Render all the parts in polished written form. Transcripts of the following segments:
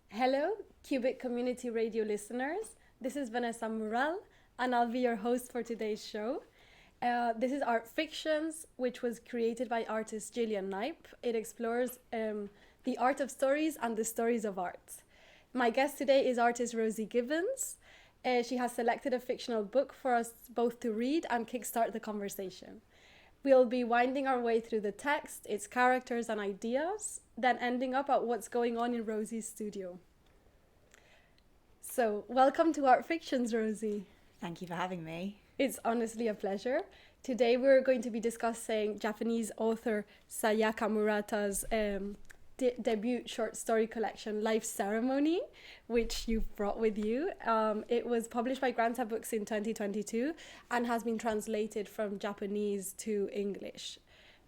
Hello, Cubitt Community Radio listeners. This is Vanessa Mural, and I'll be your host for today's show. This is Art Fictions, which was created by artist Gillian Knipe. It explores the art of stories and the stories of art. My guest today is artist Rosie Gibbens. She has selected a fictional book for us both to read and kickstart the conversation. We'll be winding our way through the text, its characters and ideas, then ending up at what's going on in Rosie's studio. So, welcome to Art Fictions, Rosie. Thank you for having me. It's honestly a pleasure. Today we're going to be discussing Japanese author Sayaka Murata's debut short story collection, Life Ceremony, which you brought with you. It was published by Granta Books in 2022 and has been translated from Japanese to English.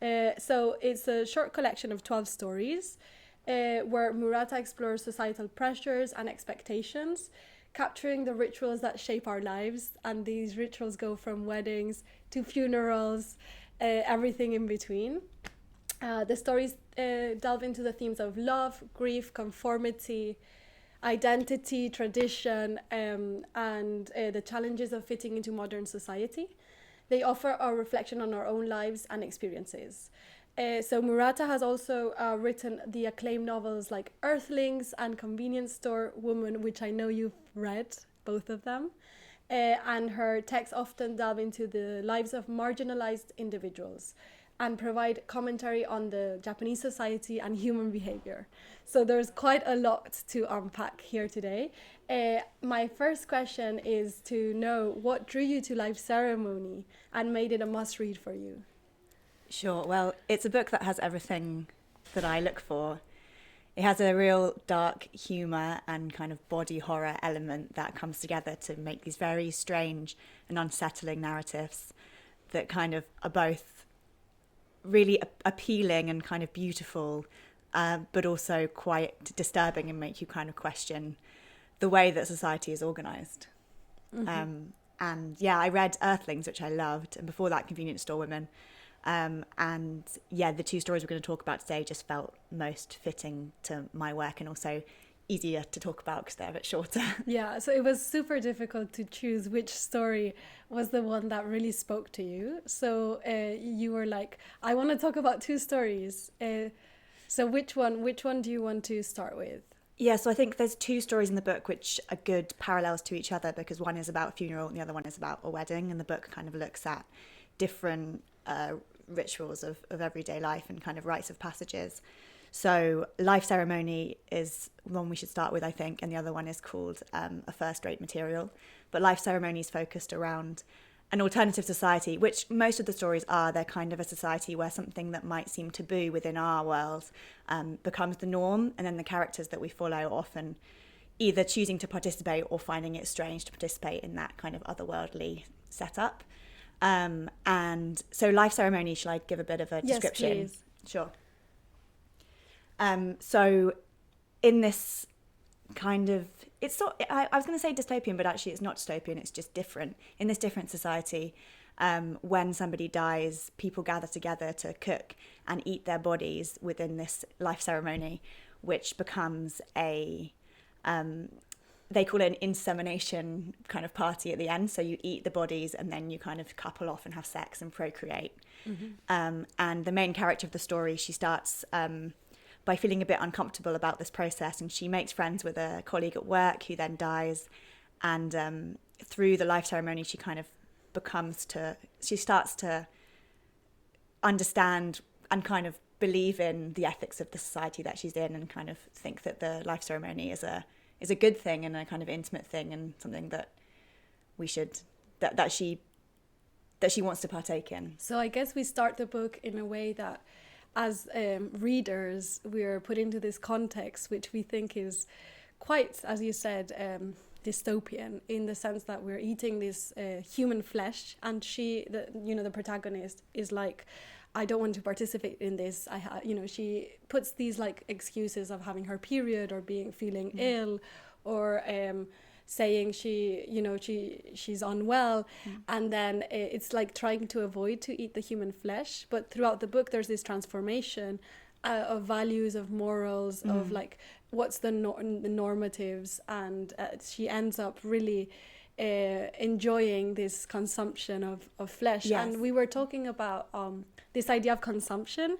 So it's a short collection of 12 stories where Murata explores societal pressures and expectations, capturing the rituals that shape our lives. And these rituals go from weddings to funerals, everything in between. The stories delve into the themes of love, grief, conformity, identity, tradition, and the challenges of fitting into modern society. They offer a reflection on our own lives and experiences. So Murata has also written the acclaimed novels like Earthlings and Convenience Store Woman, which I know you've read, both of them. And her texts often delve into the lives of marginalized individuals and provide commentary on the Japanese society and human behavior. So there's quite a lot to unpack here today. My first question is to know what drew you to Life Ceremony and made it a must-read for you? Sure. Well, it's a book that has everything that I look for. It has a real dark humour and kind of body horror element that comes together to make these very strange and unsettling narratives that kind of are both really appealing and kind of beautiful, but also quite disturbing and make you kind of question the way that society is organised. Mm-hmm. And yeah, I read Earthlings, which I loved, and before that Convenience Store Women. And yeah, the two stories we're going to talk about today just felt most fitting to my work and also easier to talk about because they're a bit shorter. Yeah, so it was super difficult to choose which story was the one that really spoke to you. So you were like, I want to talk about two stories. So which one do you want to start with? Yeah, so I think there's two stories in the book which are good parallels to each other because one is about a funeral and the other one is about a wedding, and the book kind of looks at different rituals of everyday life and kind of rites of passages. So Life Ceremony is one we should start with, I think, and the other one is called A First-Rate Material. But Life Ceremony is focused around an alternative society, which most of the stories are. They're kind of a society where something that might seem taboo within our world becomes the norm, and then the characters that we follow often either choosing to participate or finding it strange to participate in that kind of otherworldly setup. And so Life Ceremony, shall I give a bit of a description? Yes, please. Sure. So in this kind of, I was going to say dystopian, but actually it's not dystopian, it's just different. In this different society, when somebody dies, people gather together to cook and eat their bodies within this life ceremony, which becomes they call it an insemination kind of party at the end. So you eat the bodies and then you kind of couple off and have sex and procreate. Mm-hmm. And the main character of the story, she starts by feeling a bit uncomfortable about this process, and she makes friends with a colleague at work who then dies. And through the life ceremony, she starts to understand and kind of believe in the ethics of the society that she's in, and kind of think that the life ceremony is a good thing and a kind of intimate thing and something that we should that she wants to partake in. So I guess we start the book in a way that as readers we're put into this context which we think is quite, as you said, dystopian, in the sense that we're eating this human flesh, and the protagonist is like, I don't want to participate in this. She puts these like excuses of having her period or feeling ill, or saying she's unwell, and then it's like trying to avoid to eat the human flesh. But throughout the book, there's this transformation of values, of morals, of like what's the normatives, and she ends up really enjoying this consumption of flesh. Yes. And we were talking about this idea of consumption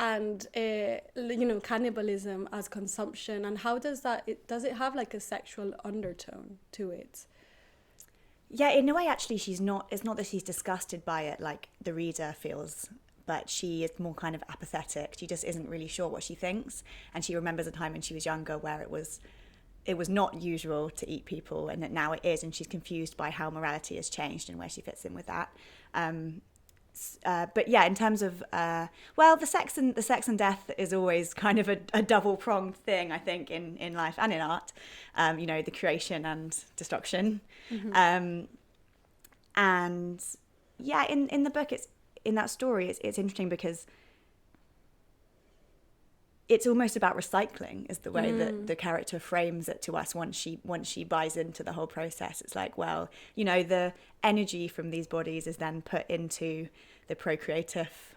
and cannibalism as consumption, and how does it have like a sexual undertone to it? Yeah, in a way, actually, it's not that she's disgusted by it like the reader feels, but she is more kind of apathetic. She just isn't really sure what she thinks, and she remembers a time when she was younger where it was not usual to eat people, and that now it is, and she's confused by how morality has changed and where she fits in with that. But yeah, in terms of the sex and death is always kind of a double-pronged thing, I think, in life and in art. The creation and destruction. And yeah, in the book, in that story, it's interesting because it's almost about recycling, is the way that the character frames it to us once she buys into the whole process. It's like, well, the energy from these bodies is then put into the procreative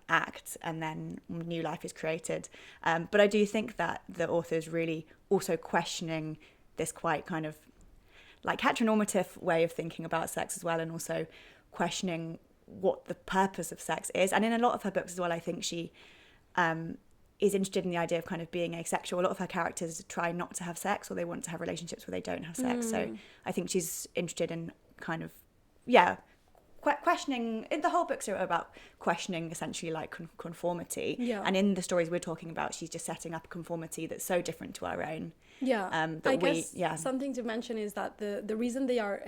act, and then new life is created. But I do think that the author is really also questioning this quite kind of like heteronormative way of thinking about sex as well, and also questioning what the purpose of sex is. And in a lot of her books as well, I think she is interested in the idea of kind of being asexual. A lot of her characters try not to have sex, or they want to have relationships where they don't have sex. So I think she's interested in kind of, questioning. The whole books are about questioning essentially like conformity. Yeah. And in the stories we're talking about, she's just setting up a conformity that's so different to our own. Yeah. I guess something to mention is that the reason they are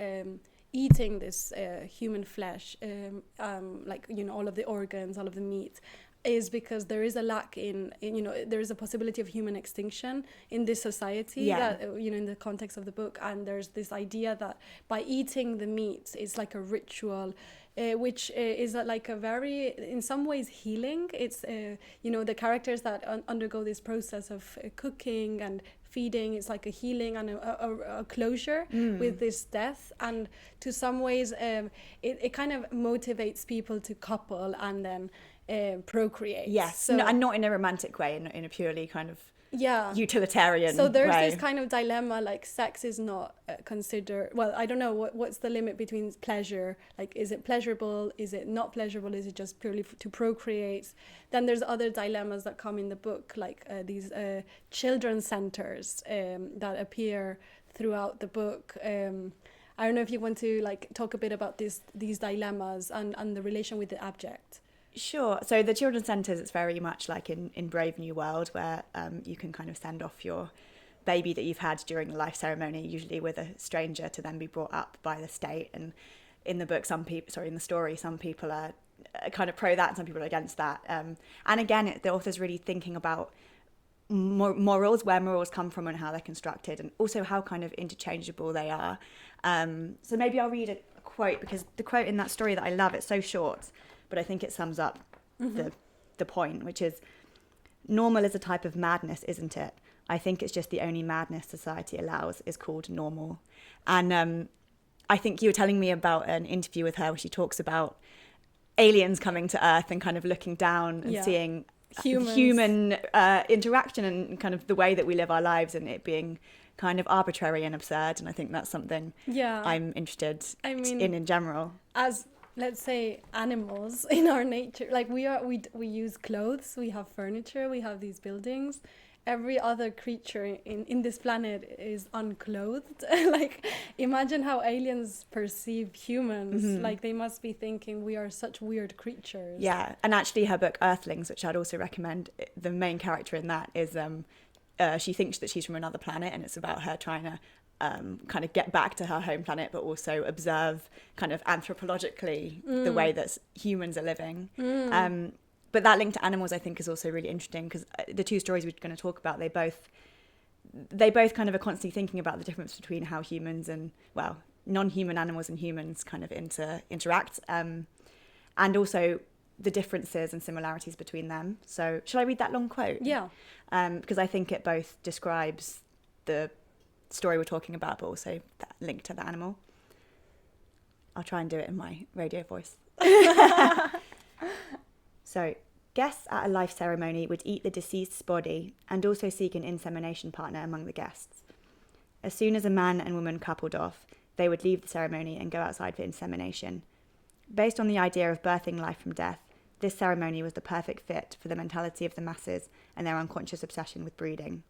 eating this human flesh, all of the organs, all of the meat, is because there is a lack in there is a possibility of human extinction in this society, that in the context of the book. And there's this idea that by eating the meat, it's like a ritual, which is like a very, in some ways, healing. It's the characters that undergo this process of cooking and feeding, it's like a healing and a closure with this death. And to some ways it kind of motivates people to couple and then procreate. Yes. So, and not in a romantic way, in a purely kind of yeah, utilitarian so there's way. This kind of dilemma, like sex is not considered, well, I don't know what's the limit between pleasure, like is it pleasurable, is it not pleasurable, is it just purely to procreate? Then there's other dilemmas that come in the book, like these children's centers that appear throughout the book. I don't know if you want to like talk a bit about these dilemmas and the relation with the abject. Sure. So the children's centres, it's very much like in Brave New World, where you can kind of send off your baby that you've had during the life ceremony, usually with a stranger, to then be brought up by the state. And in the book, in the story, some people are kind of pro that and some people are against that. And again, the author's really thinking about morals, where morals come from and how they're constructed, and also how kind of interchangeable they are. So maybe I'll read a quote, because the quote in that story that I love, it's so short, but I think it sums up the point, which is, normal is a type of madness, isn't it? I think it's just the only madness society allows is called normal. And I think you were telling me about an interview with her where she talks about aliens coming to Earth and kind of looking down and seeing human interaction and kind of the way that we live our lives, and it being kind of arbitrary and absurd. And I think that's something I'm interested in general. As, let's say, animals in our nature, like we use clothes, we have furniture, we have these buildings. Every other creature in this planet is unclothed. Like, imagine how aliens perceive humans. Like, they must be thinking we are such weird creatures. Yeah, and actually her book Earthlings, which I'd also recommend, the main character in that is she thinks that she's from another planet, and it's about her trying to kind of get back to her home planet, but also observe kind of anthropologically the way that humans are living. But that link to animals, I think, is also really interesting, because the two stories we're going to talk about, they both kind of are constantly thinking about the difference between how humans and, well, non-human animals and humans kind of interact, and also the differences and similarities between them. So shall I read that long quote? Yeah. Because I think it both describes the story we're talking about, but also that link to the animal. I'll try and do it in my radio voice. So, guests at a life ceremony would eat the deceased's body and also seek an insemination partner among the guests. As soon as a man and woman coupled off, they would leave the ceremony and go outside for insemination. Based on the idea of birthing life from death, this ceremony was the perfect fit for the mentality of the masses and their unconscious obsession with breeding.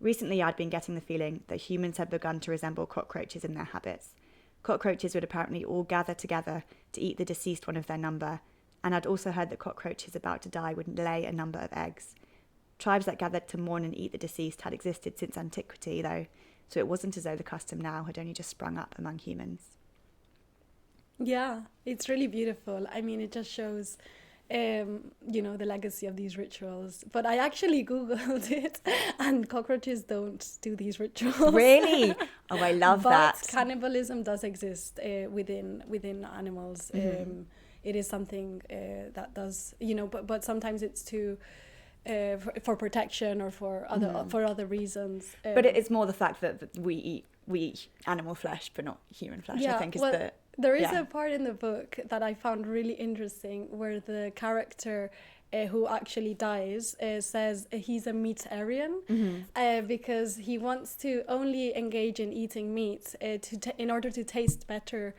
Recently, I'd been getting the feeling that humans had begun to resemble cockroaches in their habits. Cockroaches would apparently all gather together to eat the deceased one of their number, and I'd also heard that cockroaches about to die would lay a number of eggs. Tribes that gathered to mourn and eat the deceased had existed since antiquity, though, so it wasn't as though the custom now had only just sprung up among humans. Yeah, it's really beautiful. I mean, it just shows, the legacy of these rituals. But I actually Googled it, and cockroaches don't do these rituals. Really? Oh, I love that. But cannibalism does exist within animals. Mm-hmm. It is something that does, but sometimes it's for protection or for other reasons. But it is more the fact that we eat animal flesh, but not human flesh. Yeah, I think there is a part in the book that I found really interesting where the character who actually dies says he's a meatarian because he wants to only engage in eating meat in order to taste better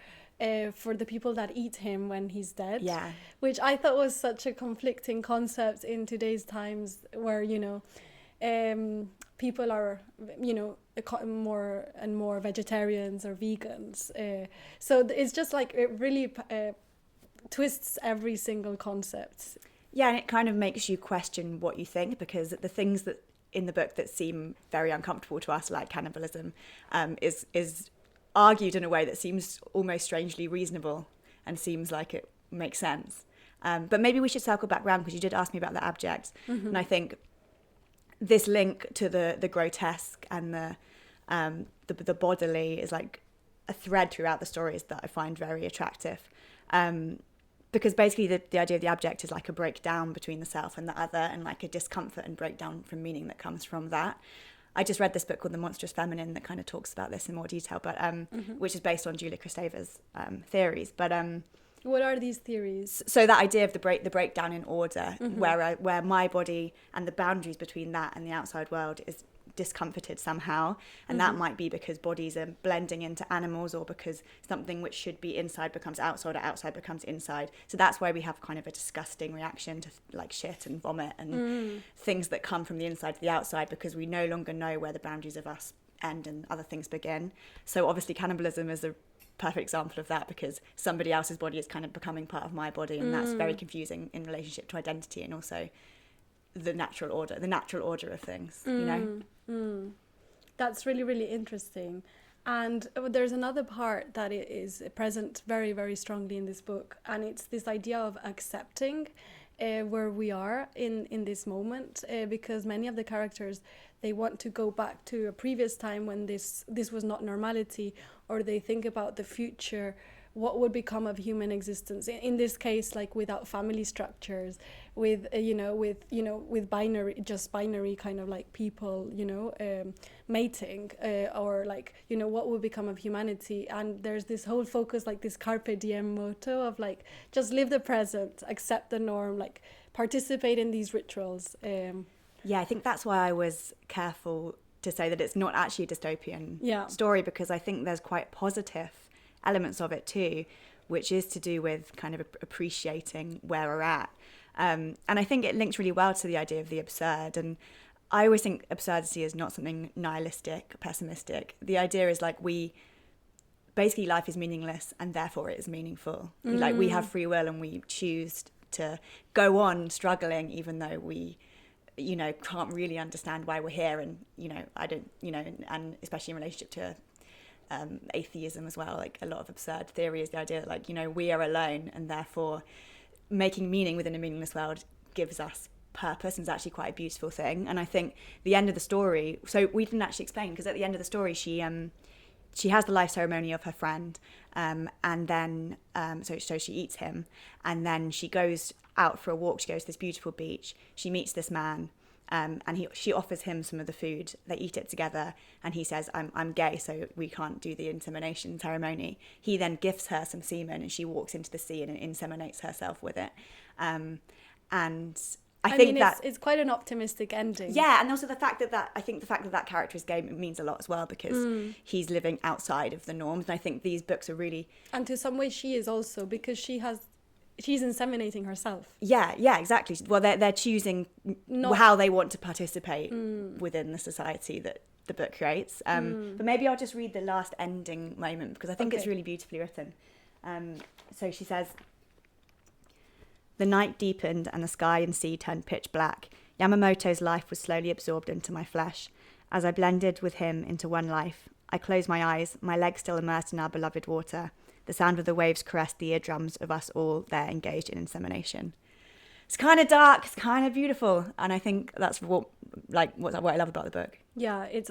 for the people that eat him when he's dead. Yeah. Which I thought was such a conflicting concept in today's times where, people are, more and more vegetarians or vegans. So it's just like it really twists every single concept. Yeah, and it kind of makes you question what you think, because the things that in the book that seem very uncomfortable to us, like cannibalism, is argued in a way that seems almost strangely reasonable and seems like it makes sense. But maybe we should circle back around, because you did ask me about the abject. Mm-hmm. And I think this link to the grotesque and the bodily is like a thread throughout the stories that I find very attractive. Because basically the idea of the abject is like a breakdown between the self and the other, and like a discomfort and breakdown from meaning that comes from that. I just read this book called The Monstrous Feminine that kind of talks about this in more detail, but which is based on Julia Kristeva's theories. But what are these theories? So that idea of the breakdown in order, where my body and the boundaries between that and the outside world is discomforted somehow, and that might be because bodies are blending into animals, or because something which should be inside becomes outside, or outside becomes inside. So that's why we have kind of a disgusting reaction to like shit and vomit and things that come from the inside to the outside, because we no longer know where the boundaries of us end and other things begin. So obviously cannibalism is a perfect example of that, because somebody else's body is kind of becoming part of my body, and that's very confusing in relationship to identity and also the natural order of things, That's really, really interesting. And there's another part that is present very, very strongly in this book, and it's this idea of accepting where we are in this moment, because many of the characters, they want to go back to a previous time when this was not normality, or they think about the future, what would become of human existence in this case, like without family structures, with binary kind of like people, mating, or like, what would become of humanity. And there's this whole focus, like this carpe diem motto of like, just live the present, accept the norm, like participate in these rituals. Yeah, I think that's why I was careful to say that it's not actually a dystopian story, because I think there's quite positive elements of it too, which is to do with kind of appreciating where we're at. And I think it links really well to the idea of the absurd. And I always think absurdity is not something nihilistic, pessimistic. The idea is like basically life is meaningless and therefore it is meaningful. Like we have free will and we choose to go on struggling even though we can't really understand why we're here. And I don't and especially in relationship to atheism as well, like a lot of absurd theory is the idea that like we are alone, and therefore making meaning within a meaningless world gives us purpose, and is actually quite a beautiful thing. And I think the end of the story, so we didn't actually explain, because at the end of the story she has the life ceremony of her friend, and then so she eats him, and then she goes out for a walk. She goes to this beautiful beach, she meets this man, and she offers him some of the food. They eat it together, and he says, I'm gay, so we can't do the insemination ceremony. He then gifts her some semen, and she walks into the sea and inseminates herself with it. And I think mean, it's quite an optimistic ending. Yeah, and also the fact that character is gay means a lot as well, because he's living outside of the norms. And I think these books are really... And to some way she is also, because she's inseminating herself. Yeah, exactly. Well, they're choosing how they want to participate within the society that the book creates. But maybe I'll just read the last ending moment, because I think it's really beautifully written. So she says, "The night deepened and the sky and sea turned pitch black. Yamamoto's life was slowly absorbed into my flesh. As I blended with him into one life, I closed my eyes, my legs still immersed in our beloved water. The sound of the waves caressed the eardrums of us all there engaged in insemination." It's kind of dark, it's kind of beautiful, and I think that's what I love about the book. Yeah, it's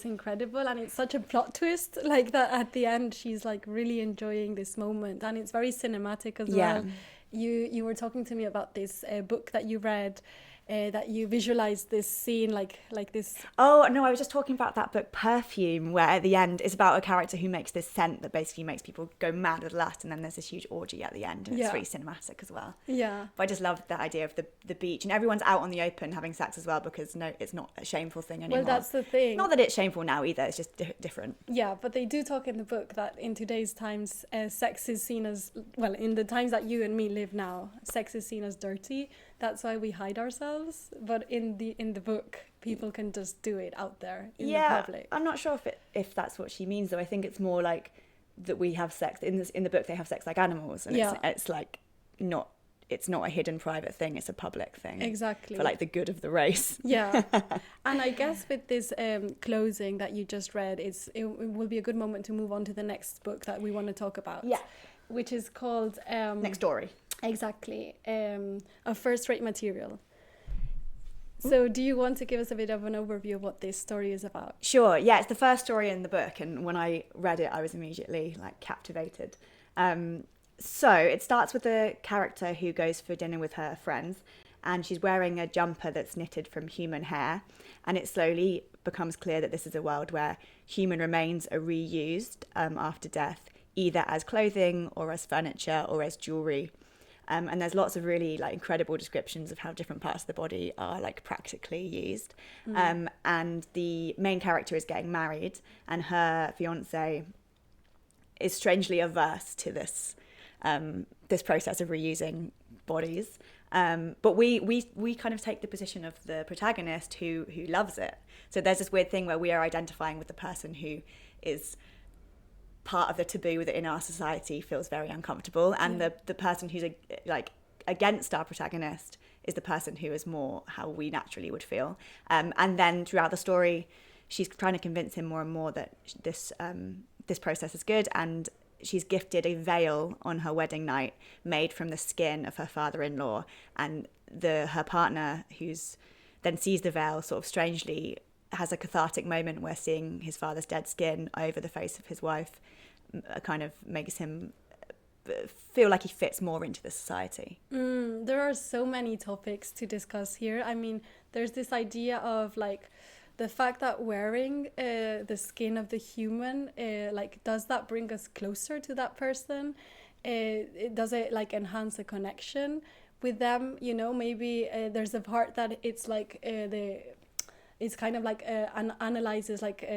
incredible, and it's such a plot twist, like that at the end she's like really enjoying this moment, and it's very cinematic as well. You were talking to me about this book that you read, that you visualized this scene like this. Oh no, I was just talking about that book Perfume, where at the end it's about a character who makes this scent that basically makes people go mad with lust, and then there's this huge orgy at the end, and it's really cinematic as well. Yeah, but I just love the idea of the beach, and everyone's out on the open having sex as well, because it's not a shameful thing anymore. Well, that's the thing. Not that it's shameful now either, it's just different. Yeah, but they do talk in the book that in today's times, sex is seen as, well, in the times that you and me live now, sex is seen as dirty. That's why we hide ourselves. But in the book, people can just do it out there in the public. I'm not sure if that's what she means, though. I think it's more like that we have sex in the book. They have sex like animals, and it's like not. It's not a hidden private thing. It's a public thing. Exactly. For like the good of the race. Yeah. And I guess with this closing that you just read, it will be a good moment to move on to the next book that we want to talk about. Yeah. Which is called... Next Story. Exactly. A First-Rate Material. So do you want to give us a bit of an overview of what this story is about? Sure. Yeah, it's the first story in the book, and when I read it, I was immediately like captivated. So it starts with a character who goes for dinner with her friends, and she's wearing a jumper that's knitted from human hair, and it slowly becomes clear that this is a world where human remains are reused after death, either as clothing or as furniture or as jewelry. And there's lots of really like incredible descriptions of how different parts of the body are like practically used. And the main character is getting married, and her fiance is strangely averse to this process of reusing bodies. But we kind of take the position of the protagonist who loves it. So there's this weird thing where we are identifying with the person who is part of the taboo that in our society feels very uncomfortable, and the person who's like against our protagonist is the person who is more how we naturally would feel. And then throughout the story, she's trying to convince him more and more that this process is good, and she's gifted a veil on her wedding night made from the skin of her father-in-law, and her partner, who's then sees the veil, sort of strangely has a cathartic moment where seeing his father's dead skin over the face of his wife kind of makes him feel like he fits more into the society. There are so many topics to discuss here. I mean, there's this idea of like the fact that wearing the skin of the human, like, does that bring us closer to that person? Does it like enhance a connection with them? You know, maybe there's a part that it's like it's kind of like analyzes like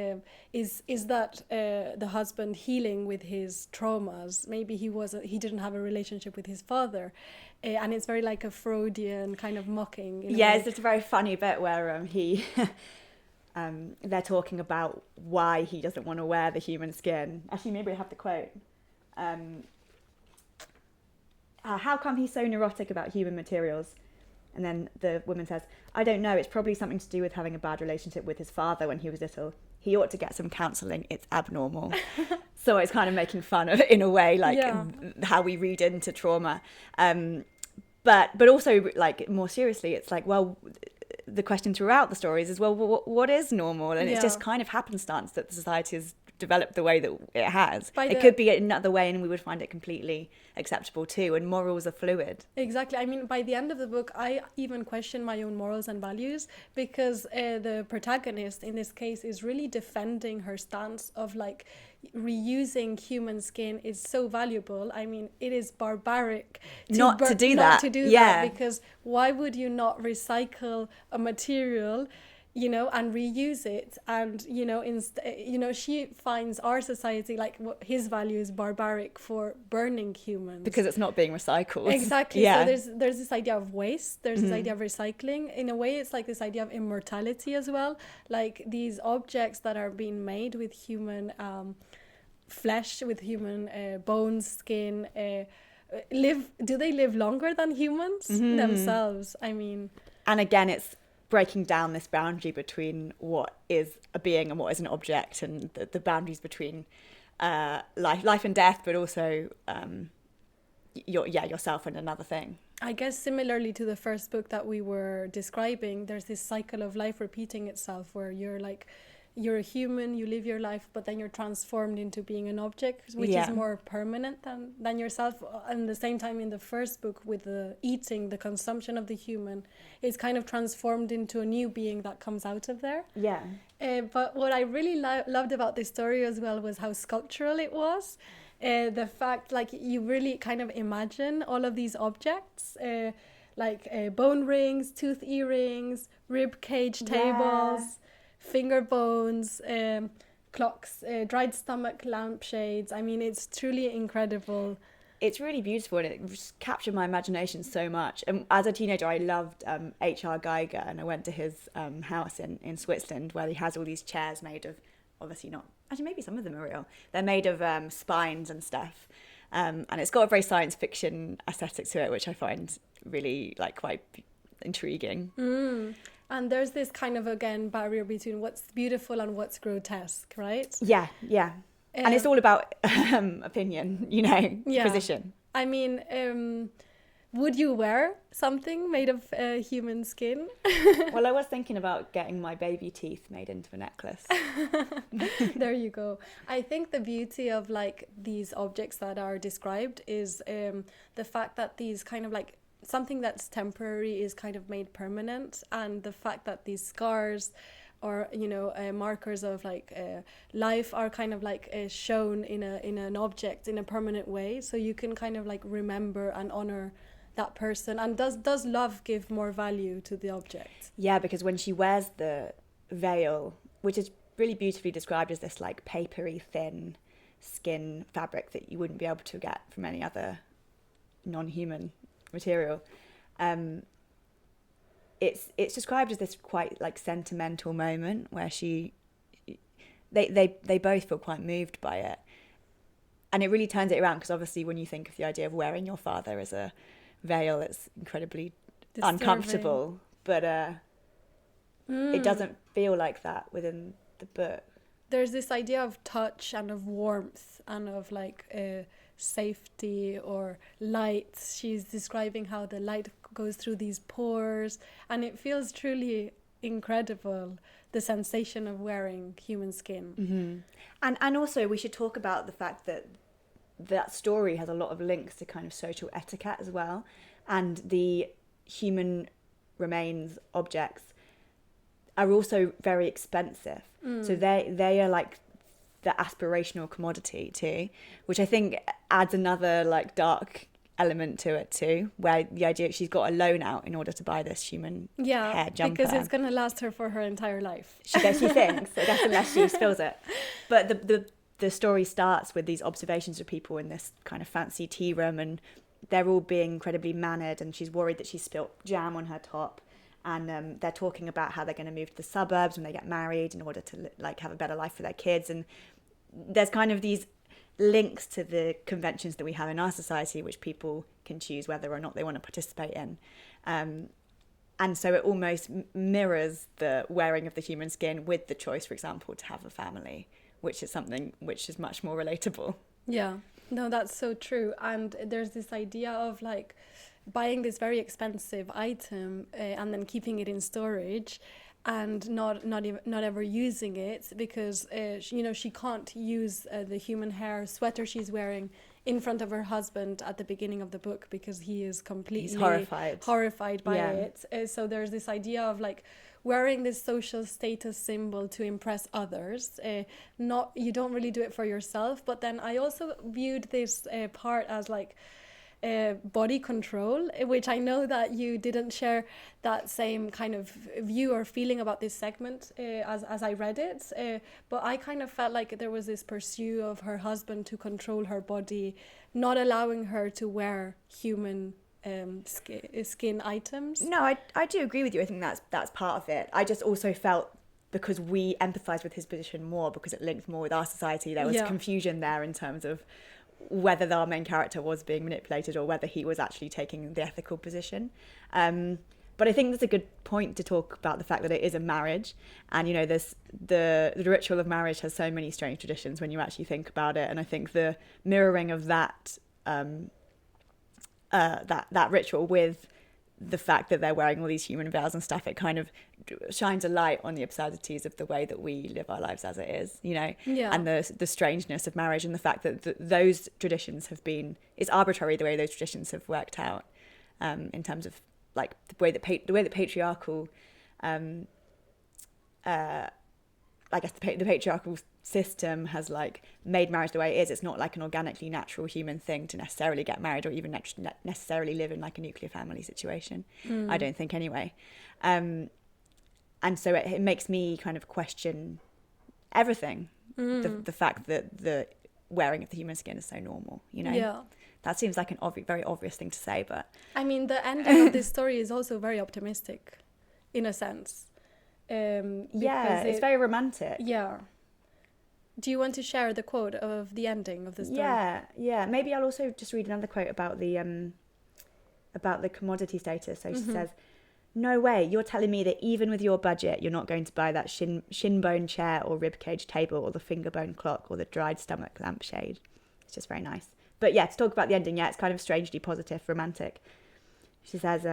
is that the husband healing with his traumas? Maybe he didn't have a relationship with his father, and it's very like a Freudian kind of mocking. Yeah, it's a very funny bit where he they're talking about why he doesn't want to wear the human skin. Actually, maybe I have the quote. How come he's so neurotic about human materials? And then the woman says, I don't know, it's probably something to do with having a bad relationship with his father when he was little. He ought to get some counselling, it's abnormal. So it's kind of making fun of, in a way, like how we read into trauma. But also, like, more seriously, it's like, well, the question throughout the stories is, well, what is normal? And it's just kind of happenstance that the society has developed the way that it has. By It the- could be another way and we would find it completely acceptable too, and morals are fluid. Exactly. I mean, by the end of the book, I even question my own morals and values, because the protagonist in this case is really defending her stance of like reusing human skin is so valuable. I mean, it is barbaric Not to do not that. to do Yeah. that, because why would you not recycle a material, you know, and reuse it? And you know, she finds our society, like his value is barbaric for burning humans Because it's not being recycled. exactly. Yeah. So there's this idea of waste, there's this idea of recycling. In a way, it's like this idea of immortality as well, like these objects that are being made with human flesh, with human bones, skin, do they live longer than humans themselves? I mean, And again, it's breaking down this boundary between what is a being and what is an object, and the boundaries between life and death, but also yourself and another thing. I guess similarly to the first book that we were describing, there's this cycle of life repeating itself, where you're a human, you live your life, but then you're transformed into being an object, which is more permanent than yourself. And at the same time, in the first book, with the eating, the consumption of the human, it's kind of transformed into a new being that comes out of there. Yeah. But what I really loved about this story as well was how sculptural it was. The fact, like, you really kind of imagine all of these objects, like bone rings, tooth earrings, rib cage tables, finger bones, clocks, dried stomach lampshades. I mean, it's truly incredible. It's really beautiful, and it just captured my imagination so much. And as a teenager, I loved H.R. Geiger, and I went to his house in Switzerland, where he has all these chairs made of, obviously not, actually maybe some of them are real. They're made of spines and stuff. And it's got a very science fiction aesthetic to it, which I find really quite intriguing. And there's this kind of, again, barrier between what's beautiful and what's grotesque, right? Yeah. And it's all about opinion, position. I mean, would you wear something made of human skin? Well, I was thinking about getting my baby teeth made into a necklace. There you go. I think the beauty of these objects that are described is the fact that these kind of something that's temporary is kind of made permanent, and the fact that these scars or markers of life are kind of shown in an object in a permanent way, so you can kind of remember and honor that person. And does love give more value to the object? Yeah, because when she wears the veil, which is really beautifully described as this papery thin skin fabric that you wouldn't be able to get from any other non-human material, it's described as this quite sentimental moment where they both feel quite moved by it, and it really turns it around, because obviously when you think of the idea of wearing your father as a veil, it's incredibly uncomfortable, but it doesn't feel like that within the book. There's this idea of touch and of warmth and of safety or light. She's describing how the light goes through these pores, and it feels truly incredible, the sensation of wearing human skin. And also we should talk about the fact that story has a lot of links to kind of social etiquette as well, and the human remains objects are also very expensive, so they are the aspirational commodity too, which I think adds another dark element to it too, where the idea she's got a loan out in order to buy this human hair jumper, because it's going to last her for her entire life. She thinks, I guess, unless she spills it. But the story starts with these observations of people in this kind of fancy tea room, and they're all being incredibly mannered, and she's worried that she's spilt jam on her top. And they're talking about how they're going to move to the suburbs when they get married in order to have a better life for their kids. And there's kind of these links to the conventions that we have in our society, which people can choose whether or not they want to participate in. And so it almost mirrors the wearing of the human skin with the choice, for example, to have a family, which is something which is much more relatable. Yeah, no, that's so true. And there's this idea of buying this very expensive item and then keeping it in storage. and not ever using it because she can't use the human hair sweater she's wearing in front of her husband at the beginning of the book because he is completely horrified by it. So there's this idea of like wearing this social status symbol to impress others. You don't really do it for yourself. But then I also viewed this part as like body control, which I know that you didn't share that same kind of view or feeling about this segment as I read it, but I kind of felt like there was this pursuit of her husband to control her body, not allowing her to wear human skin items. No, I do agree with you. I think that's part of it. I just also felt, because we empathise with his position more because it linked more with our society, there was confusion there in terms of whether our main character was being manipulated or whether he was actually taking the ethical position. But I think that's a good point to talk about the fact that it is a marriage, and the ritual of marriage has so many strange traditions when you actually think about it. And I think the mirroring of that ritual with the fact that they're wearing all these human veils and stuff, it kind of shines a light on the absurdities of the way that we live our lives as it is, and the strangeness of marriage, and the fact that those traditions it's arbitrary the way those traditions have worked out, in terms of like the way that patriarchal I guess the patriarchal system has like made marriage the way it is. It's not like an organically natural human thing to necessarily get married or even necessarily live in like a nuclear family situation. I don't think anyway. And so it makes me kind of question everything. The fact that the wearing of the human skin is so normal, Yeah. That seems like very obvious thing to say, but I mean, the ending of this story is also very optimistic, in a sense. It's very romantic. Yeah. Do you want to share the quote of the ending of the story? Yeah. Maybe I'll also just read another quote about the commodity status. So she says, "No way, you're telling me that even with your budget, you're not going to buy that shinbone chair or ribcage table or the fingerbone clock or the dried stomach lampshade." It's just very nice. But yeah, to talk about the ending, it's kind of strangely positive, romantic. She says,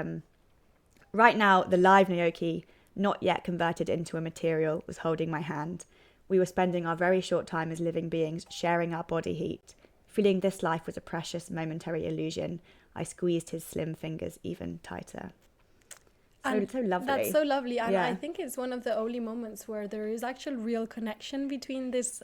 "Right now, the live Naoki, not yet converted into a material, was holding my hand. We were spending our very short time as living beings, sharing our body heat. Feeling this life was a precious momentary illusion, I squeezed his slim fingers even tighter." So lovely. That's so lovely. And I think it's one of the only moments where there is actual real connection between this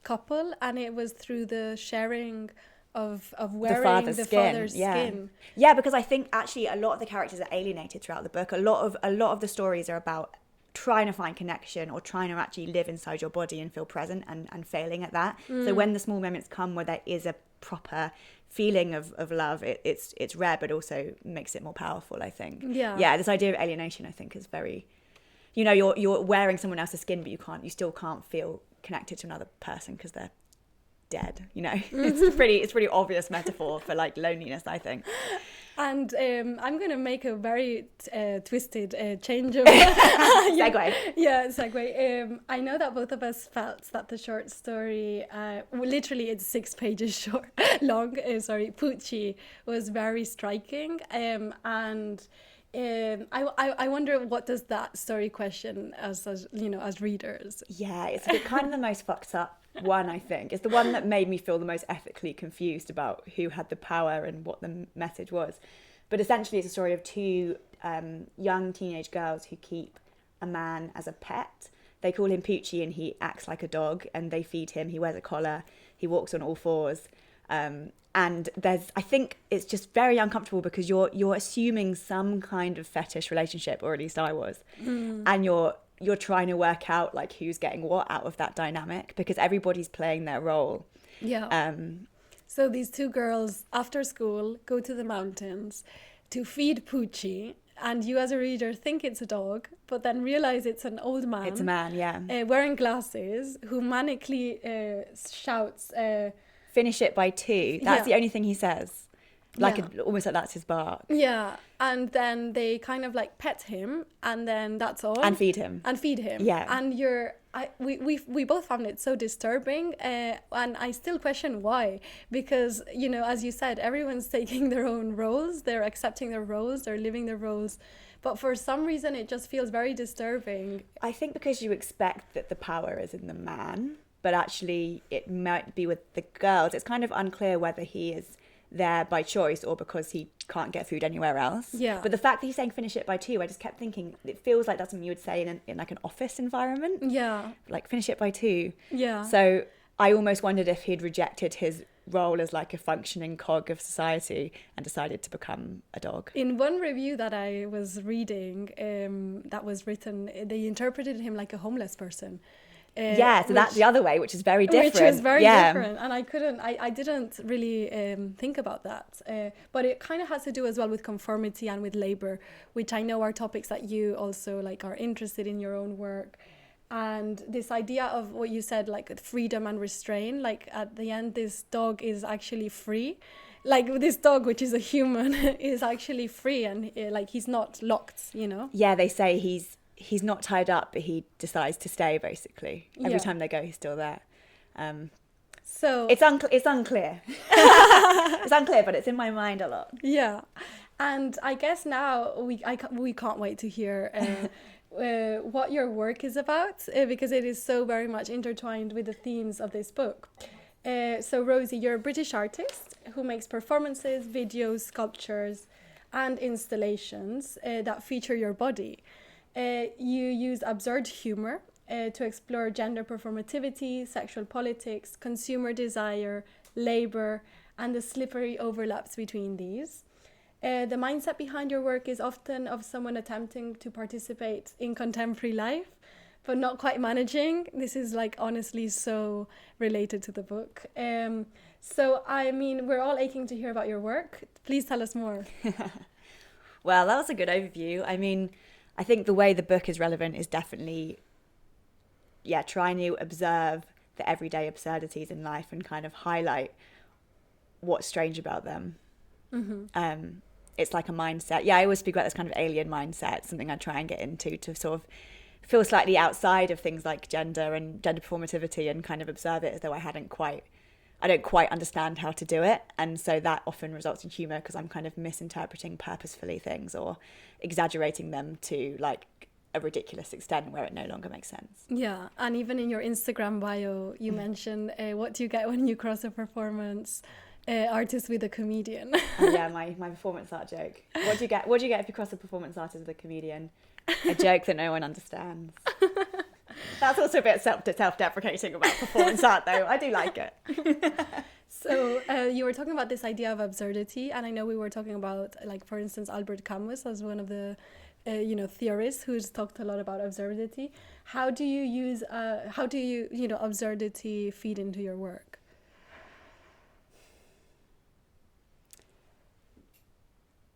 couple, and it was through the sharing of wearing the father's skin. Yeah, because I think actually a lot of the characters are alienated throughout the book. A lot of the stories are about trying to find connection or trying to actually live inside your body and feel present and failing at that. So when the small moments come where there is a proper feeling of love, it's rare, but also makes it more powerful, I think. Yeah, this idea of alienation, I think, is very, you're wearing someone else's skin, but you still can't feel connected to another person because they're dead. It's a pretty obvious metaphor for like loneliness, I think. And I'm going to make a very twisted change of segue. Yeah, segue. I know that both of us felt that the short story, literally it's 6 pages long, Pucci, was very striking. And I wonder, what does that story question as readers? Yeah, it's kind of the most fucked up one, I think. It's the one that made me feel the most ethically confused about who had the power and what the message was. But essentially it's a story of 2 young teenage girls who keep a man as a pet. They call him Poochie and he acts like a dog, and they feed him. He wears a collar, he walks on all fours. And I think it's just very uncomfortable because you're assuming some kind of fetish relationship, or at least I was. And you're trying to work out like who's getting what out of that dynamic, because everybody's playing their role. Yeah. So these 2 girls after school go to the mountains to feed Poochie, and you as a reader think it's a dog, but then realize it's an old man. It's a man, yeah. Wearing glasses, who manically shouts, "Finish it by 2." That's the only thing he says. Almost like that's his bark. Yeah, and then they kind of like pet him, and then that's all. And feed him. Yeah. we both found it so disturbing, and I still question why, because as you said, everyone's taking their own roles, they're accepting their roles, they're living their roles, but for some reason it just feels very disturbing. I think because you expect that the power is in the man, but actually it might be with the girls. It's kind of unclear whether he is there by choice or because he can't get food anywhere else. Yeah. But the fact that he's saying finish it by 2, I just kept thinking it feels like that's something you would say in like an office environment. Yeah. Like finish it by 2. Yeah. So I almost wondered if he'd rejected his role as like a functioning cog of society and decided to become a dog. In one review that I was reading, that was written, they interpreted him like a homeless person. So that's the other way, which is very different. Which is very different, and I didn't really think about that. But it kind of has to do as well with conformity and with labor, which I know are topics that you also like are interested in your own work. And this idea of what you said, like freedom and restraint, like at the end, this dog is actually free. Like this dog, which is a human, is actually free, and like he's not locked, Yeah, they say he's not tied up, but he decides to stay, basically. Every time they go, he's still there. So it's unclear. It's unclear, but it's in my mind a lot. Yeah. And I guess now we can't wait to hear what your work is about, because it is so very much intertwined with the themes of this book. So Rosie, you're a British artist who makes performances, videos, sculptures, and installations that feature your body. You use absurd humor to explore gender performativity, sexual politics, consumer desire, labor, and the slippery overlaps between these. The mindset behind your work is often of someone attempting to participate in contemporary life, but not quite managing. This is like honestly so related to the book. So, I mean, we're all aching to hear about your work. Please tell us more. Well, that was a good overview. I mean, I think the way the book is relevant is definitely, trying to observe the everyday absurdities in life and kind of highlight what's strange about them. Mm-hmm. It's like a mindset. Yeah, I always speak about this kind of alien mindset, something I try and get into to sort of feel slightly outside of things like gender and gender performativity and kind of observe it as though I don't quite understand how to do it. And so that often results in humour because I'm kind of misinterpreting purposefully things or exaggerating them to like a ridiculous extent where it no longer makes sense. Yeah, and even in your Instagram bio, you mentioned what do you get when you cross a performance artist with a comedian? Yeah, my performance art joke. What do you get if you cross a performance artist with a comedian? A joke that no one understands. That's also a bit self-deprecating about performance art, though. I do like it. So you were talking about this idea of absurdity, and I know we were talking about, like, for instance, Albert Camus as one of the theorists who's talked a lot about absurdity. How do you absurdity feed into your work?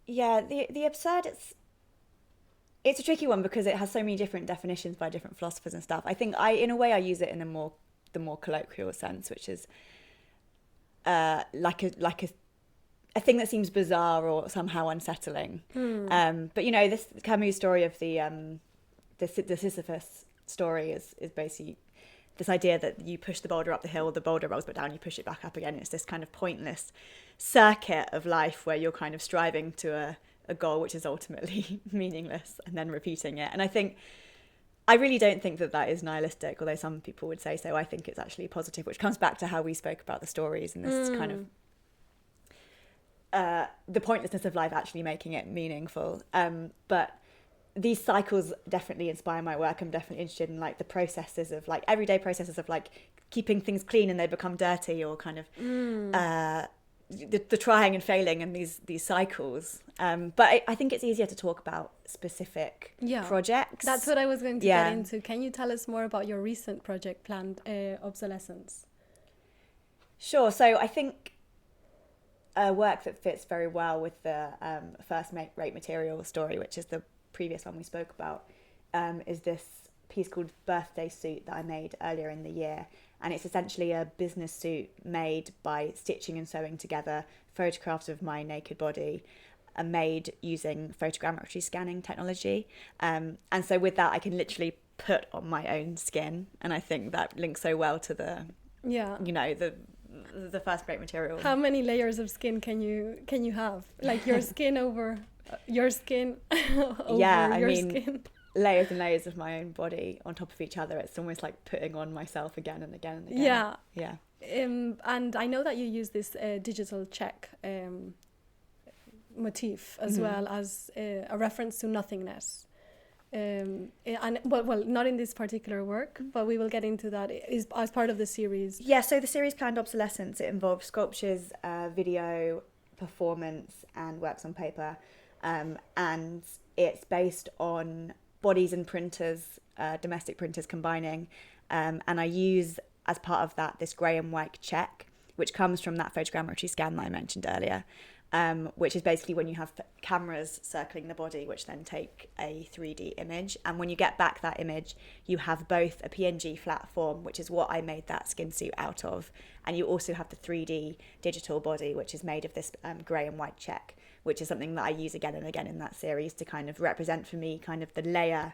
Yeah, the absurd, it's a tricky one because it has so many different definitions by different philosophers and stuff. I think in a way I use it in the more colloquial sense, which is like a thing that seems bizarre or somehow unsettling. But this Camus story of the Sisyphus story is basically this idea that you push the boulder up the hill, the boulder rolls back down, you push it back up again. It's this kind of pointless circuit of life where you're kind of striving to a goal which is ultimately meaningless and then repeating it. And I really don't think that is nihilistic, although some people would say so. I think it's actually positive, which comes back to how we spoke about the stories and this kind of the pointlessness of life actually making it meaningful. But these cycles definitely inspire my work. I'm definitely interested in like the processes of like everyday processes of like keeping things clean and they become dirty, or kind of the trying and failing and these cycles. But I think it's easier to talk about specific projects. That's what I was going to get into. Can you tell us more about your recent project, Planned Obsolescence? Sure. So I think a work that fits very well with the first rate material story, which is the previous one we spoke about, is this piece called Birthday Suit that I made earlier in the year. And it's essentially a business suit made by stitching and sewing together photographs of my naked body, made using photogrammetry scanning technology. And so with that, I can literally put on my own skin, and I think that links so well to the the first great material. How many layers of skin can you have? Like your skin over your skin over your skin. Layers and layers of my own body on top of each other. It's almost like putting on myself again and again and again. Yeah. And I know that you use this digital check motif as well as a reference to nothingness. And well, not in this particular work, but we will get into that as part of the series. Yeah, so the series Planned Obsolescence, it involves sculptures, video, performance, and works on paper. And it's based on bodies and printers, domestic printers combining. And I use, as part of that, this grey and white check, which comes from that photogrammetry scan that I mentioned earlier. Which is basically when you have cameras circling the body, which then take a 3D image. And when you get back that image, you have both a PNG flat form, which is what I made that skin suit out of. And you also have the 3D digital body, which is made of this grey and white check, which is something that I use again and again in that series to kind of represent for me kind of the layer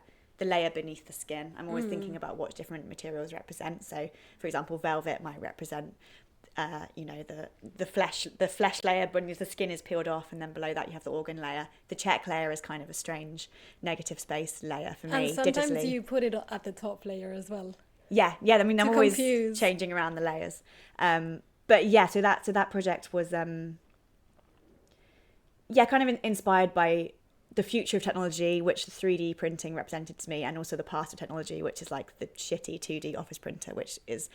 beneath the skin. I'm always thinking about what different materials represent. So, for example, velvet might represent the flesh layer when the skin is peeled off, and then below that you have the organ layer. The check layer is kind of a strange negative space layer for me. And sometimes digitally. you put it at the top layer as well. Yeah. I mean, I'm always changing around the layers. But yeah, so that project was kind of inspired by the future of technology, which the 3D printing represented to me, and also the past of technology, which is like the shitty 2D office printer, which is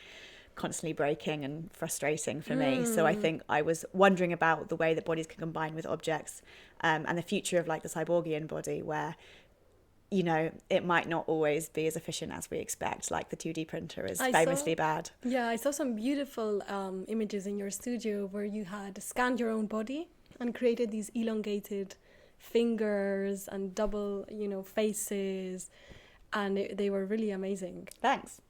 constantly breaking and frustrating for me. So I think I was wondering about the way that bodies can combine with objects, and the future of like the cyborgian body, where it might not always be as efficient as we expect. Like the 2D printer is famously bad. Yeah, I saw some beautiful images in your studio where you had scanned your own body and created these elongated fingers and double faces, and they were really amazing. Thanks.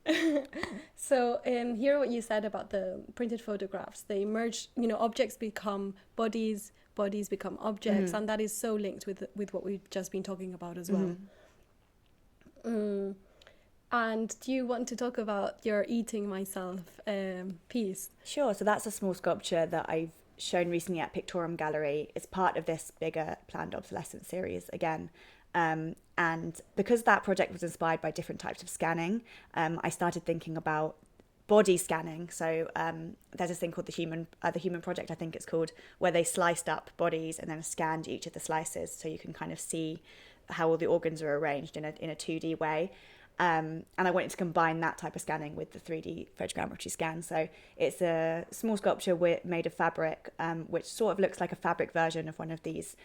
So hear what you said about the printed photographs. They merge, objects become bodies, bodies become objects, and that is so linked with what we've just been talking about as well. And do you want to talk about your Eating Myself piece? Sure. So that's a small sculpture that I've shown recently at Pictorum Gallery. It's part of this bigger Planned Obsolescence series again. And because that project was inspired by different types of scanning, I started thinking about body scanning. So there's this thing called the Human Project, I think it's called, where they sliced up bodies and then scanned each of the slices, so you can kind of see how all the organs are arranged in a 2D way. And I wanted to combine that type of scanning with the 3D photogrammetry scan. So it's a small sculpture made of fabric, which sort of looks like a fabric version of one of these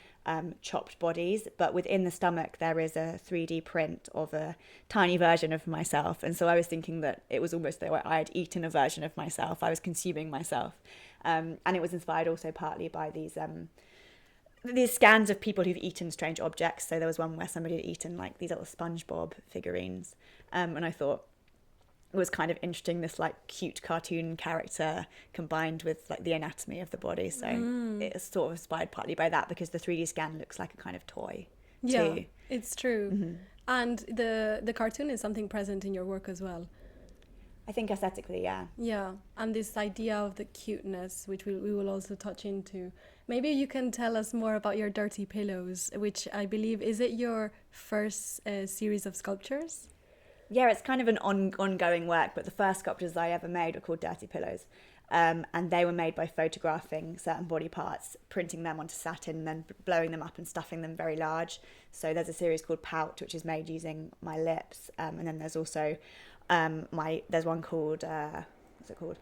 chopped bodies. But within the stomach, there is a 3D print of a tiny version of myself. And so I was thinking that it was almost though I had eaten a version of myself. I was consuming myself. And it was inspired also partly by these scans of people who've eaten strange objects. So there was one where somebody had eaten like these little SpongeBob figurines, and I thought it was kind of interesting, this like cute cartoon character combined with like the anatomy of the body. So it's sort of inspired partly by that, because the 3D scan looks like a kind of toy too. It's true. And the cartoon is something present in your work as well. I think aesthetically, yeah. Yeah, and this idea of the cuteness, which we will also touch into. Maybe you can tell us more about your Dirty Pillows, which I believe, is it your first series of sculptures? Yeah, it's kind of an ongoing work, but the first sculptures I ever made were called Dirty Pillows. And they were made by photographing certain body parts, printing them onto satin, and then blowing them up and stuffing them very large. So there's a series called Pout, which is made using my lips. And then there's also there's one called, what's it called?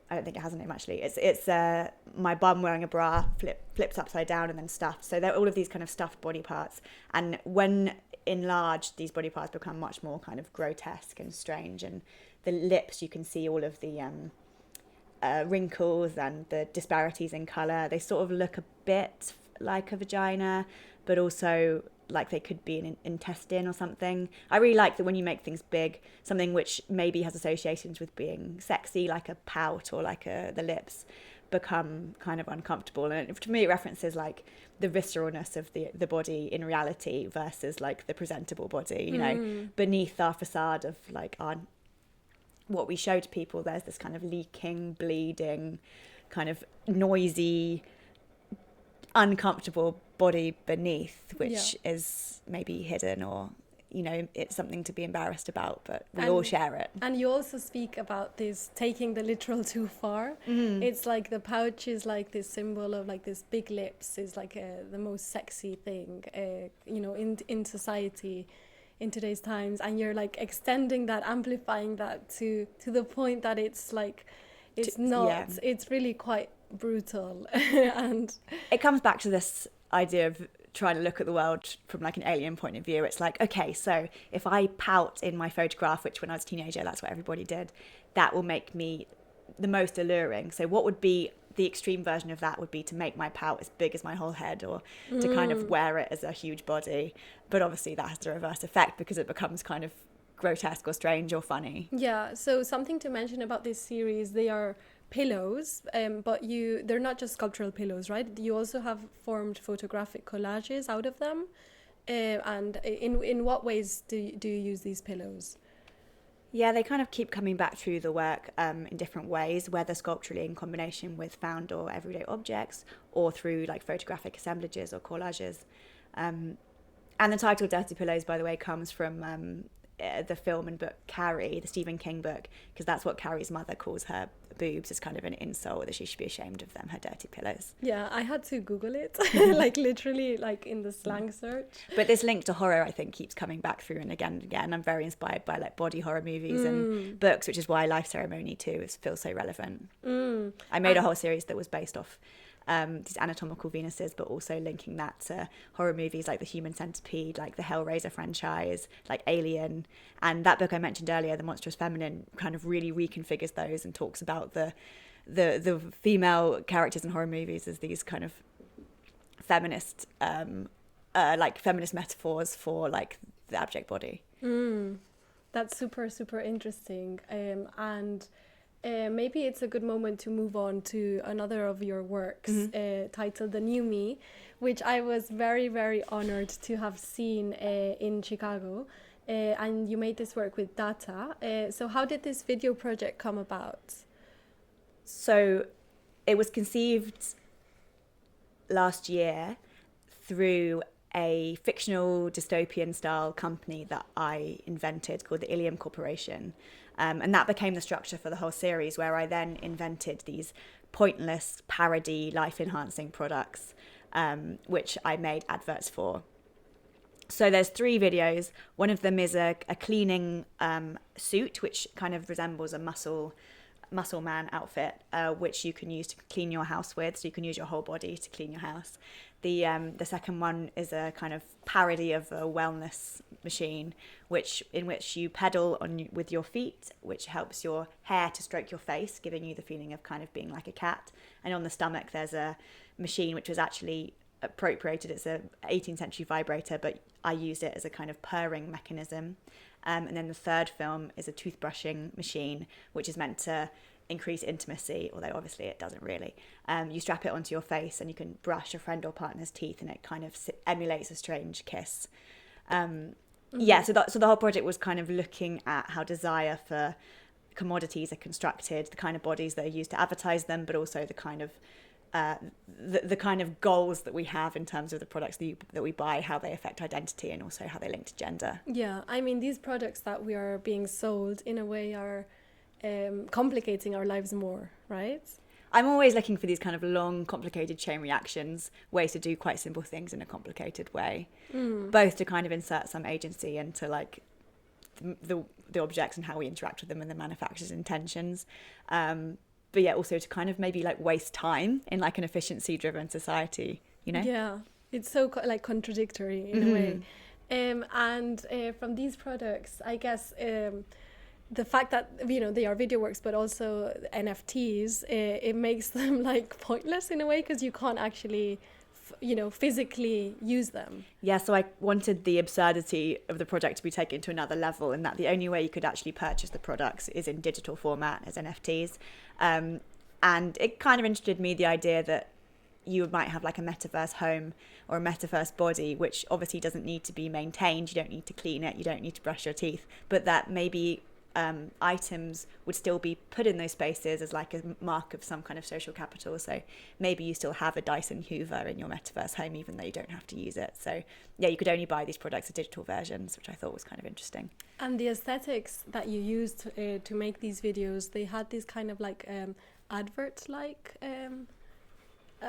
I don't think it has a name actually. It's my bum wearing a bra flipped upside down and then stuffed. So they're all of these kind of stuffed body parts. And when enlarged, these body parts become much more kind of grotesque and strange. And the lips, you can see all of the wrinkles and the disparities in colour. They sort of look a bit like a vagina, but also like they could be an intestine or something. I really like that when you make things big, something which maybe has associations with being sexy, like a pout or like the lips, become kind of uncomfortable. And to me, it references like the visceralness of the body in reality versus like the presentable body, you know, beneath our facade of like what we show to people. There's this kind of leaking, bleeding, kind of noisy, uncomfortable body beneath, which is maybe hidden, or you know, it's something to be embarrassed about, but we all share it. And you also speak about this taking the literal too far. It's like the pouch is like this symbol of like this big lips is like the most sexy thing, you know, in society in today's times, and you're like extending that, amplifying that to the point that it's like it's it's really quite brutal. And it comes back to this idea of trying to look at the world from like an alien point of view. It's like, okay, so if I pout in my photograph, which when I was a teenager, that's what everybody did, that will make me the most alluring. So what would be the extreme version of that would be to make my pout as big as my whole head, or to kind of wear it as a huge body. But obviously that has the reverse effect because it becomes kind of grotesque or strange or funny. Yeah, so something to mention about this series, they are pillows, but they're not just sculptural pillows, right? You also have formed photographic collages out of them. And in what ways do you use these pillows? Yeah, they kind of keep coming back through the work in different ways, whether sculpturally in combination with found or everyday objects, or through like photographic assemblages or collages. And the title Dirty Pillows, by the way, comes from the film and book Carrie, the Stephen King book, because that's what Carrie's mother calls her boobs, as kind of an insult, that she should be ashamed of them, her dirty pillows. Yeah, I had to Google it, like literally like in the slang search. But this link to horror, I think, keeps coming back through and again. I'm very inspired by like body horror movies and books, which is why Life Ceremony too feels so relevant. I made a whole series that was based off these anatomical Venuses, but also linking that to horror movies like The Human Centipede, like the Hellraiser franchise, like Alien. And that book I mentioned earlier, The Monstrous Feminine, kind of really reconfigures those and talks about the female characters in horror movies as these kind of feminist like feminist metaphors for like the abject body. That's super, super interesting. And maybe it's a good moment to move on to another of your works, titled The New Me, which I was very, very honored to have seen in Chicago. And you made this work with data. So how did this video project come about? So it was conceived last year through a fictional dystopian style company that I invented called the Ilium Corporation. And that became the structure for the whole series, where I then invented these pointless parody life-enhancing products, which I made adverts for. So there's 3 videos. One of them is a cleaning suit, which kind of resembles a muscle man outfit, which you can use to clean your house with. So you can use your whole body to clean your house. The second one is a kind of parody of a wellness machine, in which you pedal with your feet, which helps your hair to stroke your face, giving you the feeling of kind of being like a cat. And on the stomach, there's a machine which was actually appropriated. It's a 18th century vibrator, but I used it as a kind of purring mechanism. And then the third film is a toothbrushing machine, which is meant to increase intimacy, although obviously it doesn't really. You strap it onto your face and you can brush a friend or partner's teeth, and it kind of emulates a strange kiss. Yeah, so the whole project was kind of looking at how desire for commodities are constructed, the kind of bodies that are used to advertise them, but also the kind of the kind of goals that we have in terms of the products that we buy, how they affect identity, and also how they link to gender. Yeah, I mean, these products that we are being sold in a way are complicating our lives more, right? I'm always looking for these kind of long, complicated chain reactions, ways to do quite simple things in a complicated way, both to kind of insert some agency into like the objects and how we interact with them and the manufacturer's intentions. But yeah, also to kind of maybe like waste time in like an efficiency-driven society, you know? Yeah, it's so like contradictory in a way. And from these products, I guess the fact that, you know, they are video works, but also NFTs, it makes them like pointless in a way, because you can't actually, physically use them. Yeah, so I wanted the absurdity of the project to be taken to another level, and that the only way you could actually purchase the products is in digital format as NFTs. And it kind of interested me, the idea that you might have like a metaverse home or a metaverse body, which obviously doesn't need to be maintained. You don't need to clean it. You don't need to brush your teeth. But that maybe items would still be put in those spaces as like a mark of some kind of social capital. So maybe you still have a Dyson Hoover in your metaverse home, even though you don't have to use it. So yeah, you could only buy these products as digital versions, which I thought was kind of interesting. And the aesthetics that you used to make these videos, they had this kind of like advert like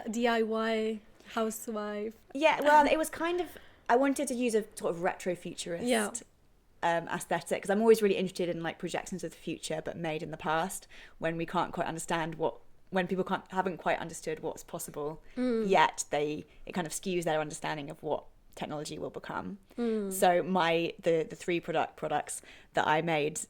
DIY housewife. Yeah, well, it was kind of, I wanted to use a sort of retro-futurist aesthetic, because I'm always really interested in like projections of the future but made in the past, when we can't quite understand when people haven't quite understood what's possible yet, it kind of skews their understanding of what technology will become. So the three products that I made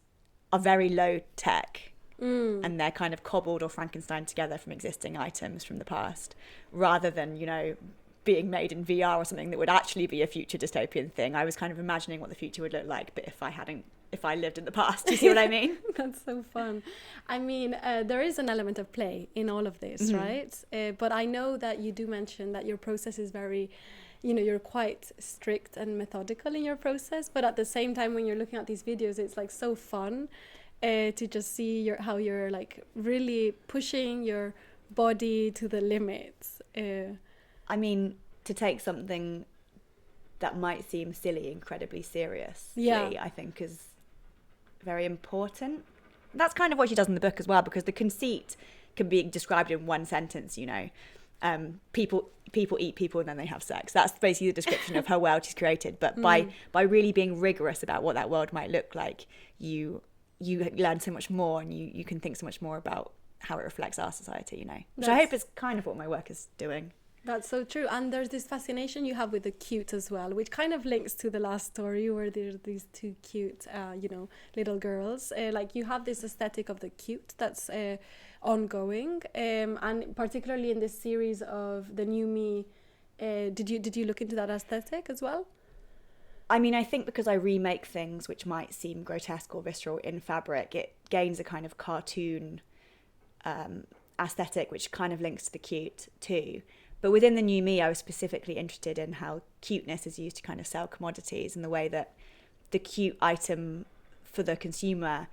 are very low tech, and they're kind of cobbled or Frankenstein together from existing items from the past, rather than, you know, being made in VR or something that would actually be a future dystopian thing. I was kind of imagining what the future would look like, but if I lived in the past. Do you see what I mean? That's so fun. I mean, there is an element of play in all of this, right? But I know that you do mention that your process is very, you know, you're quite strict and methodical in your process, but at the same time, when you're looking at these videos, it's like so fun to just see how you're like really pushing your body to the limits. I mean, to take something that might seem silly incredibly seriously, I think is very important. That's kind of what she does in the book as well, because the conceit can be described in one sentence, you know. People eat people and then they have sex. That's basically the description of her world she's created. But by really being rigorous about what that world might look like, you learn so much more, and you can think so much more about how it reflects our society, you know. Which I hope is kind of what my work is doing. That's so true. And there's this fascination you have with the cute as well, which kind of links to the last story where there's these two cute, you know, little girls. Like you have this aesthetic of the cute that's ongoing. And particularly in this series of The New Me, did you look into that aesthetic as well? I mean, I think because I remake things which might seem grotesque or visceral in fabric, it gains a kind of cartoon aesthetic, which kind of links to the cute too. But within The New Me, I was specifically interested in how cuteness is used to kind of sell commodities, and the way that the cute item for the consumer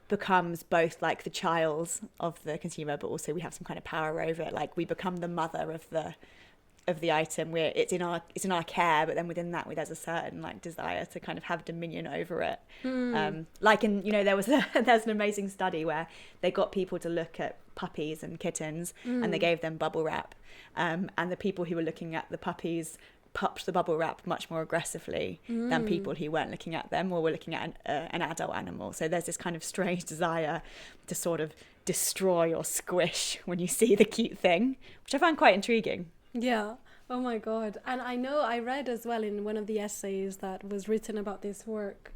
becomes both like the child of the consumer, but also we have some kind of power over it. Like we become the mother of the item, where it's in our care, but then within that there's a certain like desire to kind of have dominion over it. Like in, you know, there's an amazing study where they got people to look at puppies and kittens and they gave them bubble wrap, and the people who were looking at the puppies popped the bubble wrap much more aggressively than people who weren't looking at them or were looking at an adult animal. So there's this kind of strange desire to sort of destroy or squish when you see the cute thing, which I find quite intriguing. Yeah. Oh my God. And I know I read as well in one of the essays that was written about this work,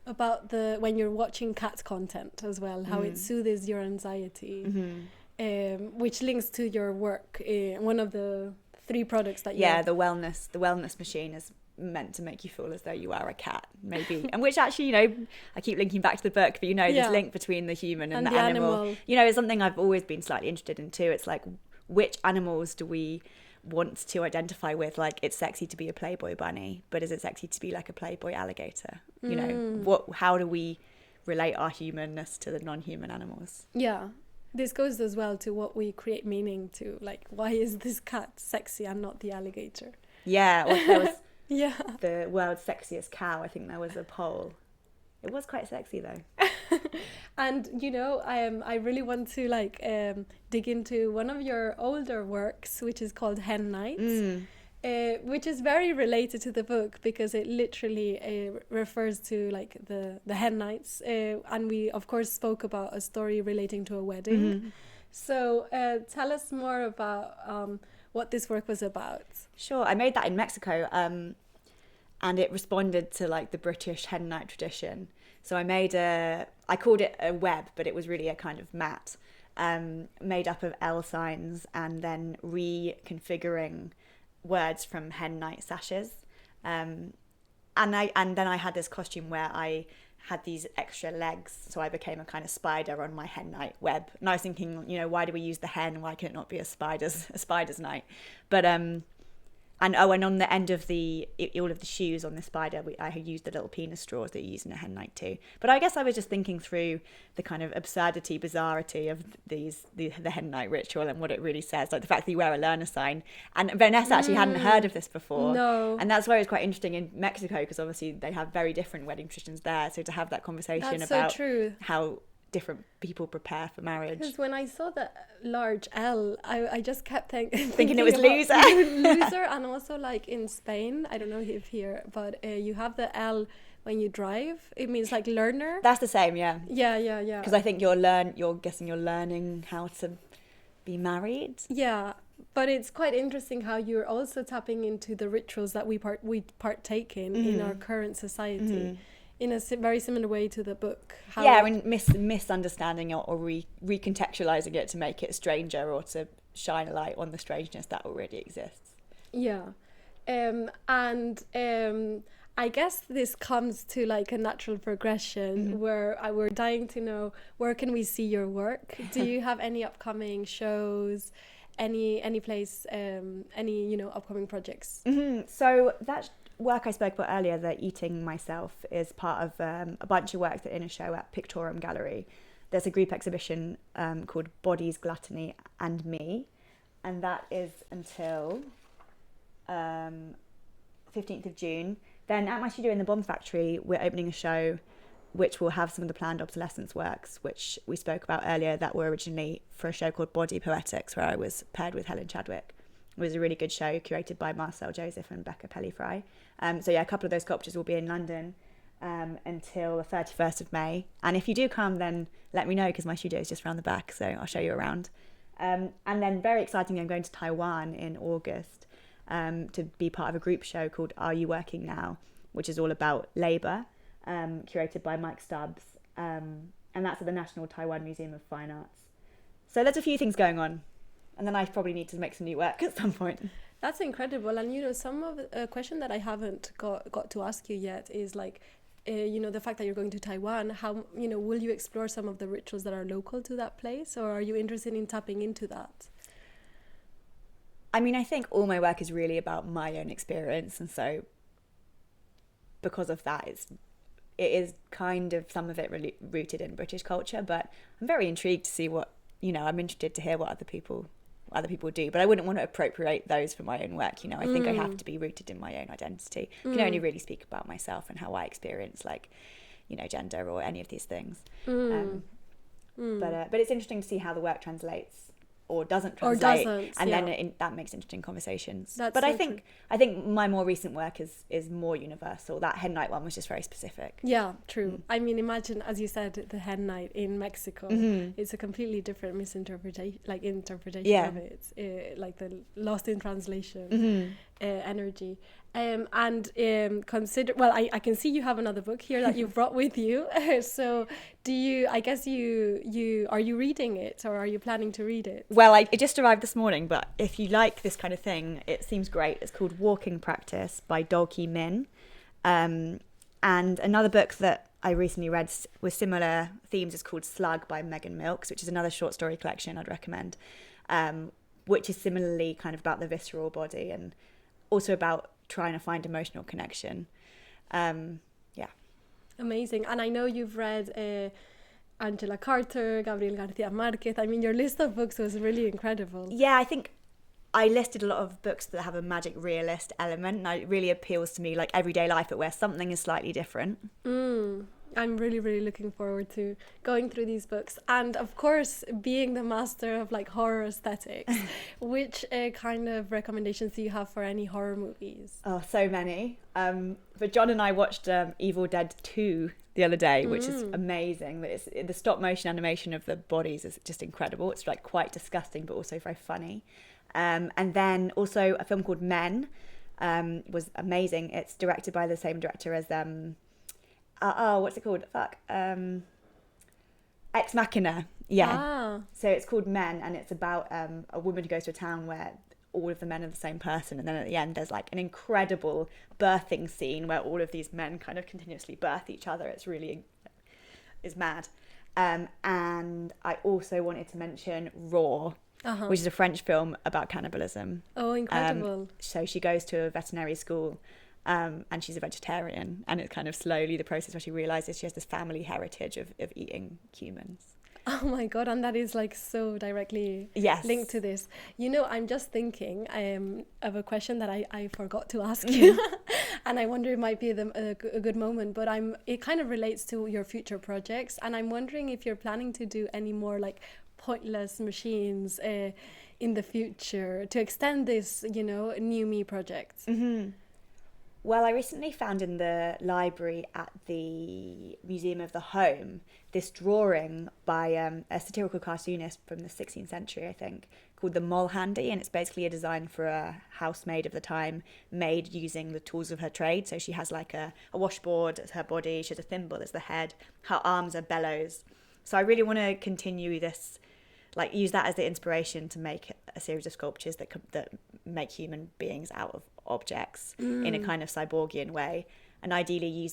about when you're watching cat content as well, how it soothes your anxiety, which links to your work. One of the 3 products that you have. The wellness machine is meant to make you feel as though you are a cat, maybe. And which actually, you know, I keep linking back to the book, but you know, this link between the human and the animal, you know, is something I've always been slightly interested in too. It's like, which animals do we want to identify with? Like, it's sexy to be a Playboy bunny, but is it sexy to be like a Playboy alligator? You know, how do we relate our humanness to the non-human animals? Yeah. This goes as well to what we create meaning to, like, why is this cat sexy and not the alligator? Yeah, or there was the world's sexiest cow. I think there was a poll. It was quite sexy though. And you know, I really want to like dig into one of your older works, which is called Hen Nights, which is very related to the book because it literally refers to like the hen nights, and we of course spoke about a story relating to a wedding. So tell us more about what this work was about. Sure, I made that in Mexico, and it responded to like the British hen night tradition. So I called it a web, but it was really a kind of mat made up of L signs and then reconfiguring words from hen night sashes. And then I had this costume where I had these extra legs, so I became a kind of spider on my hen night web. And I was thinking, you know, why do we use the hen? Why can it not be a spider's night? But and on the end of all of the shoes on the spider, I had used the little penis straws that you use in a hen night too. But I guess I was just thinking through the kind of absurdity, bizarrity of the hen night ritual and what it really says, like the fact that you wear a learner sign. And Vanessa actually hadn't heard of this before. No. And that's why it was quite interesting in Mexico, because obviously they have very different wedding traditions there. So to have that conversation That's about so true. how different people prepare for marriage. Because when I saw the large L, I just kept thinking it was about loser. Loser, and also like in Spain, I don't know if here, but you have the L when you drive. It means like learner. That's the same, yeah. Yeah. Because I think you're learning how to be married. Yeah, but it's quite interesting how you're also tapping into the rituals that we partake in our current society. In a very similar way to the book. Misunderstanding it or recontextualizing it to make it stranger, or to shine a light on the strangeness that already exists. Yeah. I guess this comes to like a natural progression where we're dying to know, where can we see your work? Do you have any upcoming shows, any place, any, you know, upcoming projects? So that work I spoke about earlier, the Eating Myself, is part of a bunch of works that are in a show at Pictorum Gallery. There's a group exhibition called Bodies, Gluttony and Me, and that is until 15th of June. Then at my studio in the Bomb Factory, we're opening a show which will have some of the planned obsolescence works, which we spoke about earlier, that were originally for a show called Body Poetics, where I was paired with Helen Chadwick. It was a really good show curated by Marcel Joseph and Becca Pelli-Fry. So yeah, a couple of those sculptures will be in London until the 31st of May. And if you do come, then let me know, because my studio is just around the back, so I'll show you around. And then very excitingly, I'm going to Taiwan in August to be part of a group show called Are You Working Now?, which is all about labour, curated by Mike Stubbs. And that's at the National Taiwan Museum of Fine Arts. So there's a few things going on. And then I probably need to make some new work at some point. That's incredible. And, you know, some of a question that I haven't got to ask you yet is like, you know, the fact that you're going to Taiwan, how, you know, will you explore some of the rituals that are local to that place, or are you interested in tapping into that? I mean, I think all my work is really about my own experience. And so because of that, it is kind of some of it really rooted in British culture, but I'm very intrigued to see what, you know, I'm interested to hear what other people do, but I wouldn't want to appropriate those for my own work. You know, I think I have to be rooted in my own identity. I can only really speak about myself and how I experience, like, you know, gender or any of these things. But it's interesting to see how the work translates or doesn't translate, then that makes interesting conversations. But so I think my more recent work is more universal. That hen night one was just very specific. Yeah, true. I mean, imagine, as you said, the hen night in Mexico. It's a completely different interpretation of it. It's like the lost in translation energy. Consider, well, I can see you have another book here that you've brought with you. So are you reading it, or are you planning to read it? Well, it just arrived this morning, but if you like this kind of thing, it seems great. It's called Walking Practice by Dolki Min. And another book that I recently read with similar themes is called Slug by Megan Milks, which is another short story collection I'd recommend, which is similarly kind of about the visceral body and also about trying to find emotional connection. Amazing. And I know you've read Angela Carter, Gabriel Garcia Marquez. I mean, your list of books was really incredible. Yeah, I think I listed a lot of books that have a magic realist element, and it really appeals to me, like everyday life, but where something is slightly different. I'm really, really looking forward to going through these books. And of course, being the master of like horror aesthetics, which kind of recommendations do you have for any horror movies? Oh, so many. But John and I watched Evil Dead 2 the other day, which is amazing. The stop motion animation of the bodies is just incredible. It's like quite disgusting, but also very funny. And then also a film called Men was amazing. It's directed by the same director as what's it called? Ex Machina. Yeah. So it's called Men, and it's about a woman who goes to a town where all of the men are the same person, and then at the end there's like an incredible birthing scene where all of these men kind of continuously birth each other. It's really is mad. And I also wanted to mention Raw, which is a French film about cannibalism. Oh, incredible. So she goes to a veterinary school and she's a vegetarian, and it's kind of slowly the process where she realises she has this family heritage of eating humans. Oh my God, and that is like so directly Yes. linked to this. You know, I'm just thinking of a question that I forgot to ask you, and I wonder it might be a good moment, but it kind of relates to your future projects, and I'm wondering if you're planning to do any more like pointless machines in the future to extend this, you know, New Me project. Mm-hmm. Well, I recently found in the library at the Museum of the Home this drawing by a satirical cartoonist from the 16th century, I think, called the Moll Handy, and it's basically a design for a housemaid of the time made using the tools of her trade. So she has like a washboard as her body, she has a thimble as the head, her arms are bellows. So I really want to continue this, like use that as the inspiration to make a series of sculptures that make human beings out of objects in a kind of cyborgian way, and ideally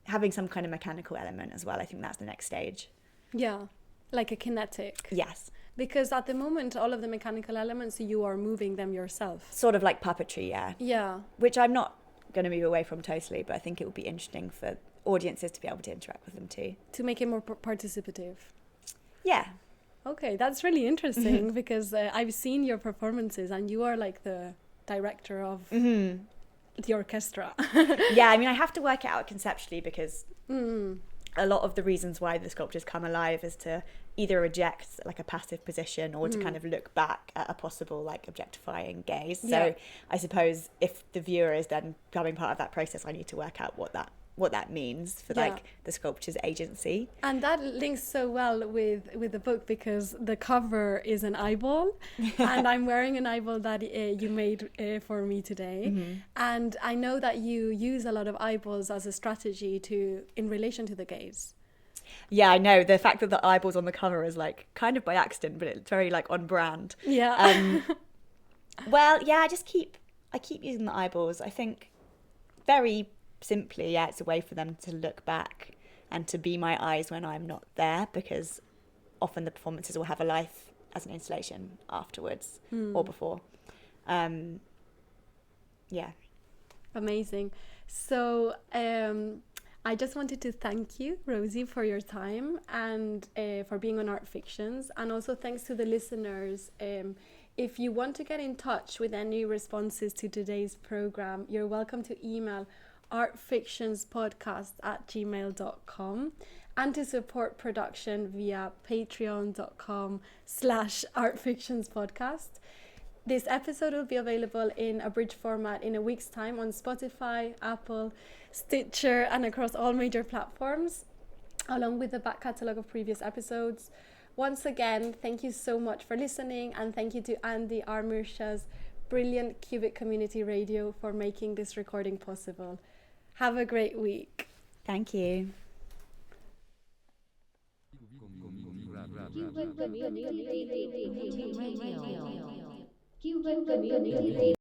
having some kind of mechanical element as well. I think that's the next stage. Yeah, like a kinetic. Yes. Because at the moment, all of the mechanical elements, you are moving them yourself. Sort of like puppetry, yeah. Yeah. Which I'm not going to move away from totally, but I think it would be interesting for audiences to be able to interact with them too. To make it more participative. Yeah. Okay, that's really interesting because I've seen your performances and you are like the director of the orchestra. Yeah, I mean, I have to work it out conceptually because a lot of the reasons why the sculptures come alive is to either reject like a passive position or to kind of look back at a possible like objectifying gaze. Yeah. So I suppose if the viewer is then becoming part of that process, I need to work out what that means for like the sculpture's agency. And that links so well with the book because the cover is an eyeball and I'm wearing an eyeball that you made for me today. And I know that you use a lot of eyeballs as a strategy in relation to the gaze. Yeah, I know. The fact that the eyeball's on the cover is like kind of by accident, but it's very like on brand. Yeah. Well, yeah, I keep using the eyeballs. I think very simply, yeah, it's a way for them to look back and to be my eyes when I'm not there, because often the performances will have a life as an installation afterwards or before. Yeah. Amazing. So I just wanted to thank you, Rosie, for your time and for being on Art Fictions, and also thanks to the listeners. If you want to get in touch with any responses to today's program, you're welcome to email artfictionspodcast@gmail.com and to support production via patreon.com/artfictionspodcast. This episode will be available in abridged format in a week's time on Spotify, Apple, Stitcher, and across all major platforms, along with the back catalogue of previous episodes. Once again, thank you so much for listening, and thank you to Andy Armursha's brilliant Cubitt Community Radio for making this recording possible. Have a great week. Thank you. Cubitt Community Radio.